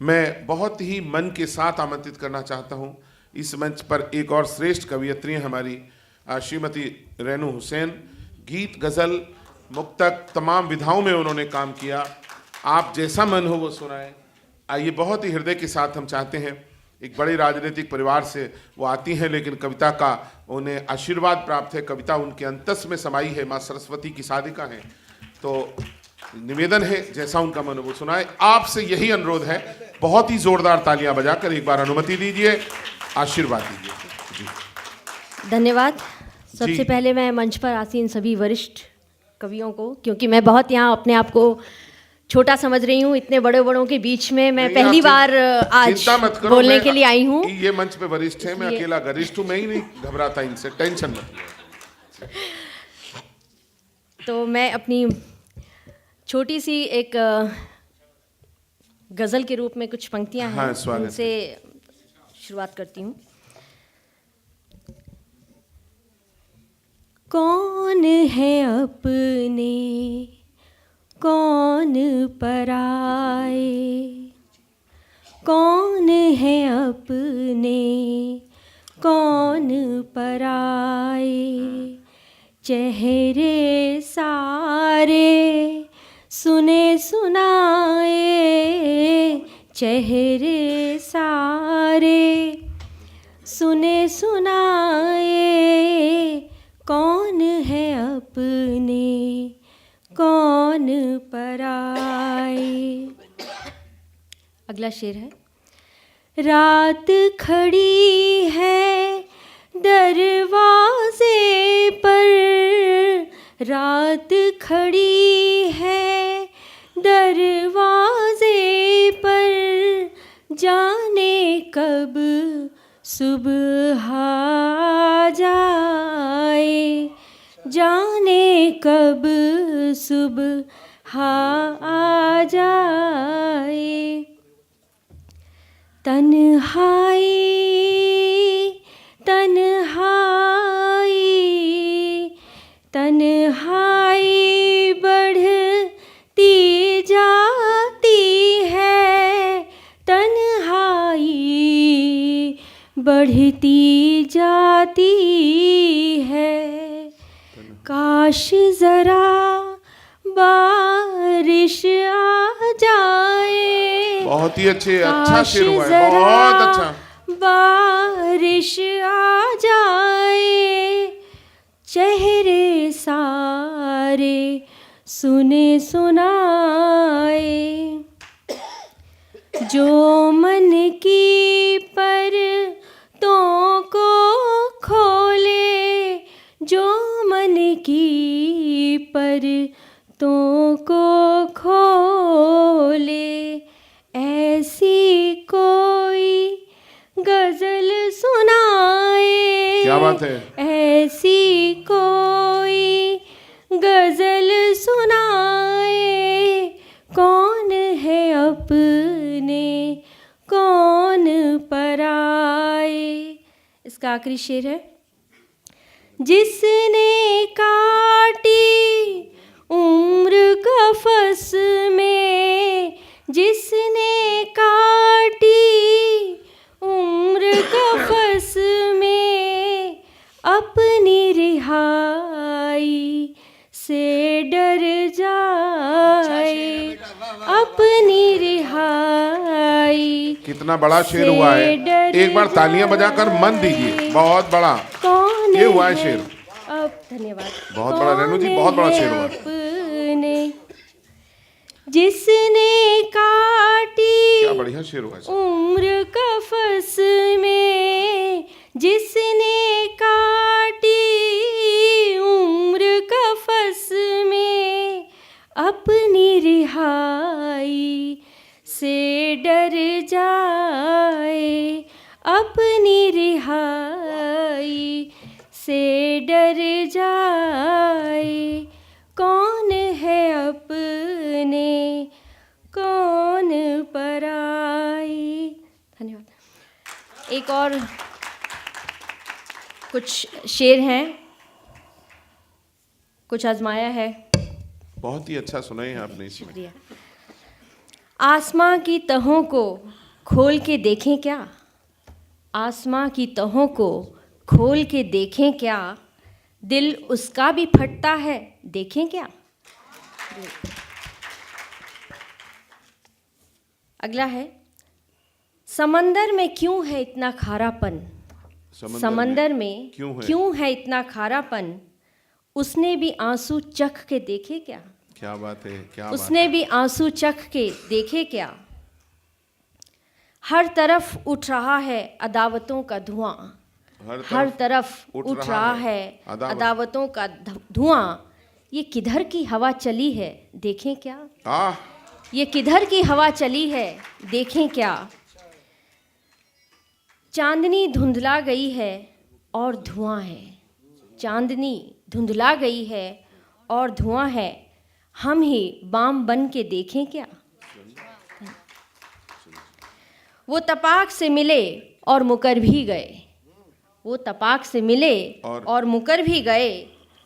मैं बहुत ही मन के साथ आमंत्रित करना चाहता हूं इस मंच पर एक और श्रेष्ठ कवियत्री हैं हमारी श्रीमती रेनू हुसैन। गीत, गज़ल, मुक्तक तमाम विधाओं में उन्होंने काम किया। आप जैसा मन हो वो सुनाएं। आइए, बहुत ही हृदय के साथ हम चाहते हैं, एक बड़े राजनीतिक परिवार से वो आती हैं, लेकिन कविता का उन्हें आशीर्वाद प्राप्त है। कविता उनके अंतस में समाई है, माँ सरस्वती की साधिका हैं। तो निवेदन है, जैसा उनका मन हो वो सुनाए। आपसे यही अनुरोध है, बहुत ही जोरदार तालियां बजाकर एक बार अनुमति दीजिए, आशीर्वाद दीजिए जी। धन्यवाद। सबसे पहले मैं मंच पर आसीन सभी वरिष्ठ कवियों को, क्योंकि मैं बहुत यहाँ अपने आप को छोटा समझ रही हूँ, इतने बड़े बड़ों के बीच में मैं पहली बार आज बोलने के लिए आई हूँ। ये मंच पे वरिष्ठ है, मैं अकेला गरिष्ठ हूँ, मैं ही नहीं घबराता इनसे, टेंशन मत लो। तो मैं अपनी छोटी सी एक गज़ल के रूप में कुछ पंक्तियां हैं, उनसे शुरुआत करती हूँ। कौन है अपने, कौन पराए, कौन है अपने, कौन पराए, चेहरे सारे सुने सुनाए, चेहरे सारे सुने सुनाए, कौन है अपने, कौन पराए। अगला शेर है। रात खड़ी है दरवाजे पर, रात खड़ी है दरवाजे पर, जाने कब सुबह आ जाए, जाने कब सुबह आ जाए। तन्हाई तन्हाई तन्हाई बढ़ती जाती है, तन्हाई बढ़ती जाती है, काश जरा बारिश आ जाए। बहुत ही अच्छे, अच्छा शेर हुआ है, बहुत अच्छा। बारिश आ जाए, चेहरे सारे सुने सुनाए, जो मन की परतों को खोले, जो मन की परतों को खोले, ऐसी कोई गजल सुनाए। क्या बात है। ऐसी कोई गजल सुनाए, कौन है अपने, कौन पराए। इसका आखिरी शेर है। जिसने काटी उम्र कफस में, जिसने काटी उम्र कफस में, अपनी रिहाई से डर जाए, अपनी रिहाई। कितना बड़ा शेर हुआ है, एक बार तालियां बजाकर मन दीजिए, बहुत बड़ा ये हुआ है शेर। अब धन्यवाद। बहुत बड़ा रेणु जी, बहुत बड़ा शेर हुआ। अपने जिसने काटी, क्या बढ़िया शेर हुआ है। उम्र कफस में, जिसने काटी उम्र कफस में, अपनी रिहाई से डर जाए, अपनी रिहाई से डर जाए, कौन है अपने, कौन पराई। धन्यवाद। एक और कुछ शेर हैं, कुछ आजमाया है। बहुत ही अच्छा सुनाई है आपने इसमें। शुक्रिया। आसमां की तहों को खोल के देखें क्या, आसमां की तहों को खोल के देखें क्या, दिल उसका भी फटता है देखें क्या। अगला है, समंदर में क्यों है इतना खारापन, समंदर में क्यों है इतना खारापन, उसने भी आंसू चख के देखे क्या। क्या बात है, क्या उसने बात भी आंसू चख के देखे क्या। हर तरफ उठ रहा है अदावतों का धुआं, हर तरफ उठ रहा है अदावतों का धुआं, ये किधर की हवा चली है देखें क्या। ये किधर की हवा चली है देखें क्या। चांदनी धुंधला गई है और धुआं है, चांदनी धुंधला गई है और धुआं है, हम ही बाम बन के देखें क्या। वो तपाक से मिले और मुकर भी गए, वो तपाक से मिले और मुकर भी गए,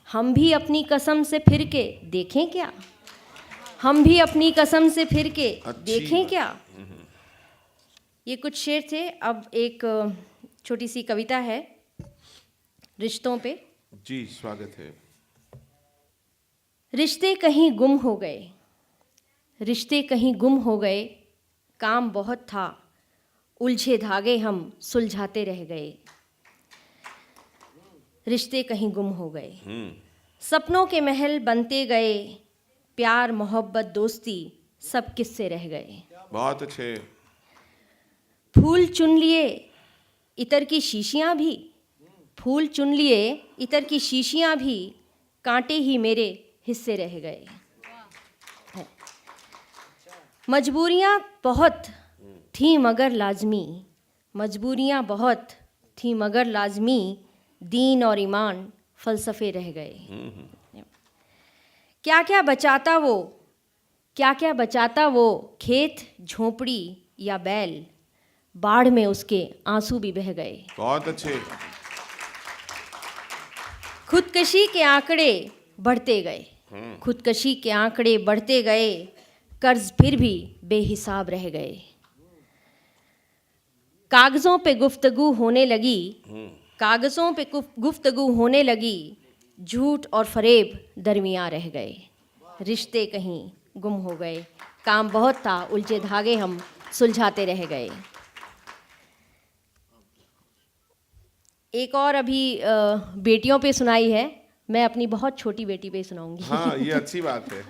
हम भी अपनी कसम से फिर के देखें क्या, हम भी अपनी कसम से फिर के देखें क्या। ये कुछ शेर थे। अब एक छोटी सी कविता है रिश्तों पे। जी, स्वागत है। रिश्ते कहीं गुम हो गए, रिश्ते कहीं गुम हो गए, काम बहुत था, उलझे धागे हम सुलझाते रह गए। रिश्ते कहीं गुम हो गए, सपनों के महल बनते गए, प्यार मोहब्बत दोस्ती सब किस्से रह गए। बहुत अच्छे। फूल चुन लिए इतर की शीशियां भी, फूल चुन लिए इतर की शीशियां भी, कांटे ही मेरे हिस्से रह गए। मजबूरियां बहुत थी मगर लाजमी, मजबूरियां बहुत थी मगर लाजमी, दीन और ईमान फलसफे रह गए। क्या क्या बचाता वो, क्या क्या बचाता वो, खेत झोपड़ी या बैल, बाढ़ में उसके आंसू भी बह गए। बहुत अच्छे। खुदकशी के आंकड़े बढ़ते गए, खुदकशी के आंकड़े बढ़ते गए, कर्ज फिर भी बेहिसाब रह गए। कागजों पे गुफ्तगू होने लगी, कागजों पे गुफ्तगू होने लगी, झूठ और फरेब दरमियां रह गए। रिश्ते कहीं गुम हो गए, काम बहुत था, उलझे धागे हम सुलझाते रह गए। एक और अभी बेटियों पे सुनाई है, मैं अपनी बहुत छोटी बेटी पे सुनाऊंगी। हाँ, ये अच्छी बात है।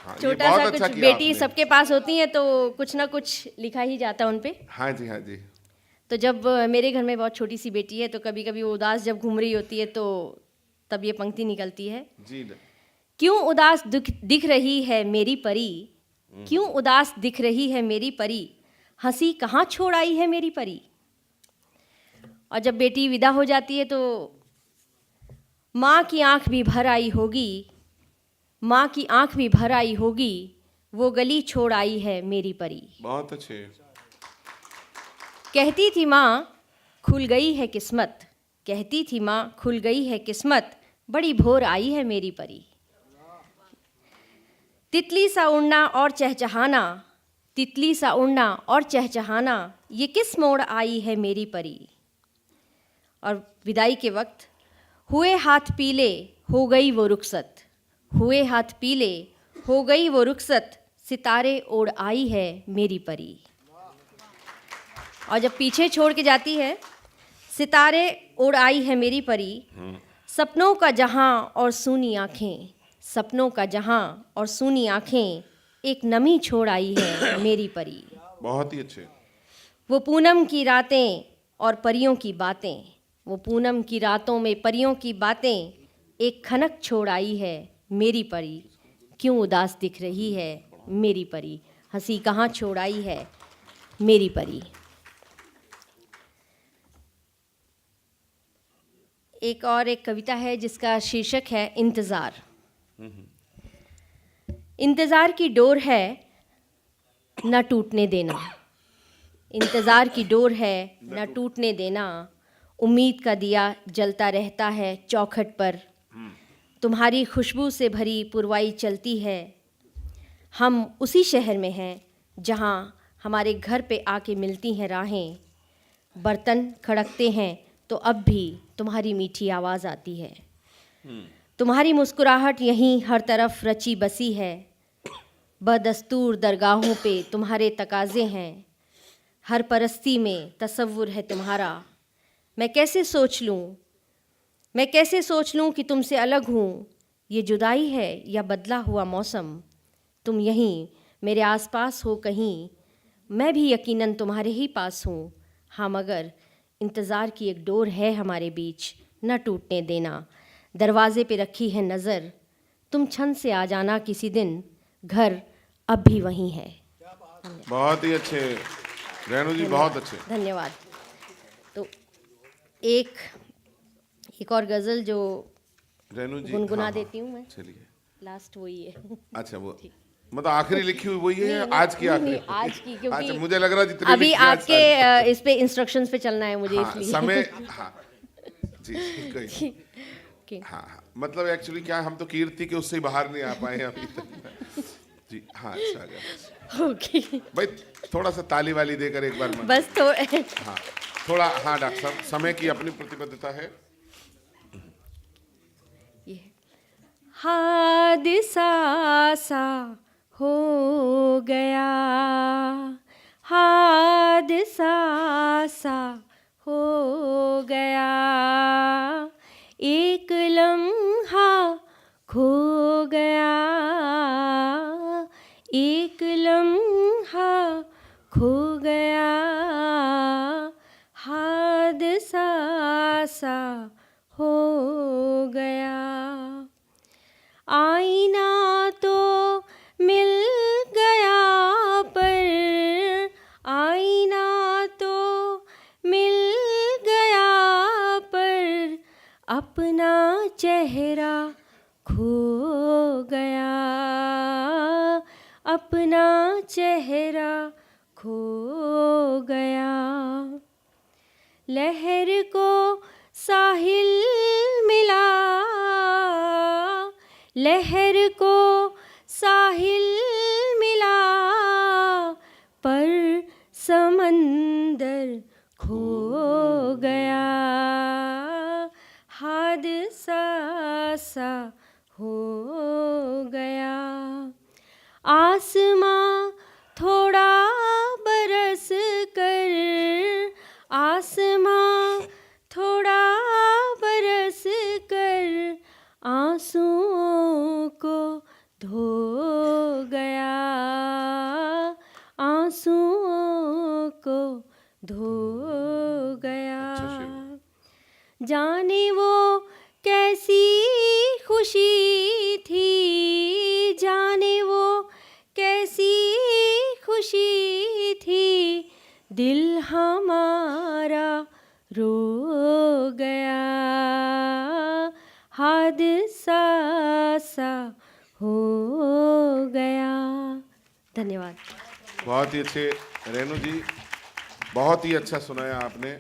हाँ, छोटा सा कुछ अच्छा बेटी सबके पास होती है तो कुछ ना कुछ लिखा ही जाता है उन पे। हाँ जी, हाँ जी। तो जब मेरे घर में बहुत छोटी सी बेटी है तो कभी कभी वो उदास जब घूम रही होती है तो तब ये पंक्ति निकलती है। जी। क्यों उदास दिख रही है मेरी परी, क्यों उदास दिख रही है मेरी परी, हंसी कहाँ छोड़ आई है मेरी परी। और जब बेटी विदा हो जाती है तो माँ की आंख भी भर आई होगी, माँ की आंख भी भर आई होगी, वो गली छोड़ आई है मेरी परी। बहुत अच्छे। कहती थी माँ खुल गई है किस्मत, कहती थी माँ खुल गई है किस्मत, बड़ी भोर आई है मेरी परी। तितली सा उड़ना और चहचहाना, तितली सा उड़ना और चहचहाना, ये किस मोड़ आई है मेरी परी। और विदाई के वक्त हुए हाथ पीले हो गई वो रुखसत, हुए हाथ पीले हो गई वो रुखसत, सितारे ओढ़ आई है मेरी परी। और जब पीछे छोड़ के जाती है, सितारे ओढ़ आई है मेरी परी, सपनों का जहां और सूनी आंखें, सपनों का जहां और सूनी आंखें, एक नमी छोड़ आई है मेरी परी। बहुत ही अच्छे। वो पूनम की रातें और परियों की बातें, वो पूनम की रातों में परियों की बातें, एक खनक छोड़ आई है मेरी परी, क्यों उदास दिख रही है मेरी परी, हंसी कहाँ छोड़ आई है मेरी परी। एक और एक कविता है जिसका शीर्षक है इंतज़ार। इंतज़ार की डोर है न टूटने देना, इंतज़ार की डोर है न टूटने देना, उम्मीद का दिया जलता रहता है चौखट पर, तुम्हारी खुशबू से भरी पुरवाई चलती है, हम उसी शहर में हैं जहाँ हमारे घर पे आके मिलती हैं राहें, बर्तन खड़कते हैं तो अब भी तुम्हारी मीठी आवाज़ आती है। तुम्हारी मुस्कुराहट यहीं हर तरफ रची बसी है, बदस्तूर दरगाहों पे तुम्हारे तकाज़े हैं, हर परस्ती में तसव्वुर है तुम्हारा। मैं कैसे सोच लूँ कि तुमसे अलग हूँ, ये जुदाई है या बदला हुआ मौसम। तुम यहीं मेरे आसपास हो कहीं, मैं भी यकीनन तुम्हारे ही पास हूँ। हाँ मगर इंतज़ार की एक डोर है हमारे बीच, न टूटने देना। दरवाजे पे रखी है नज़र, तुम छन से आ जाना किसी दिन, घर अब भी वहीं है। बहुत ही अच्छे रेणु जी, बहुत अच्छे, धन्यवाद। तो एक और गज़ल जो रेणु जी गुनगुना देती हूँ मैं। चलिए, लास्ट वही है। अच्छा वो मतलब आखिरी लिखी हुई वही है, आज की आखिरी? आज की, क्योंकि अच्छा, मुझे लग रहा जितनी अभी लिखी आज आपके इस पे इंस्ट्रक्शंस पे चलना है मुझे, हाँ, इसलिए समय हाँ जी कोई कि हाँ, मतलब एक्चुअली क्या है, हम तो कीर्ति के उससे ही बाहर नहीं आ पाए हैं अभी तक जी। हाँ अच्छा आ गया ओके, भाई, थोड़ा सा ताली वाली देकर एक बार बस तो हाँ थोड़ा, हाँ डॉक्टर साहब, समय की अपनी प्रतिबद्धता है। ये हादसा सा हो गया, हादसा सा हो गया, एक लम्हा खो गया, एक लम्हा खो गया, हादसा सा हो गया। आईना तो मिल गया पर, आईना तो मिल गया पर, अपना चेहरा खो गया, अपना चेहरा खो गया। लहर को साहिल मिला, लहर को साहिल मिला, पर समंदर खो गया, हादसा सा हो गया। आसमां थोड़ा बरस कर, आसमां थोड़ा बरस कर, आंसुओं को धो गया, आंसुओं को धो गया। जाने वो कैसी खुशी थी, जाने वो कैसी खुशी थी, दिल हमारा रो गया, हादसा सा हो गया। धन्यवाद। बहुत ही अच्छे रेणु जी, बहुत ही अच्छा सुनाया आपने।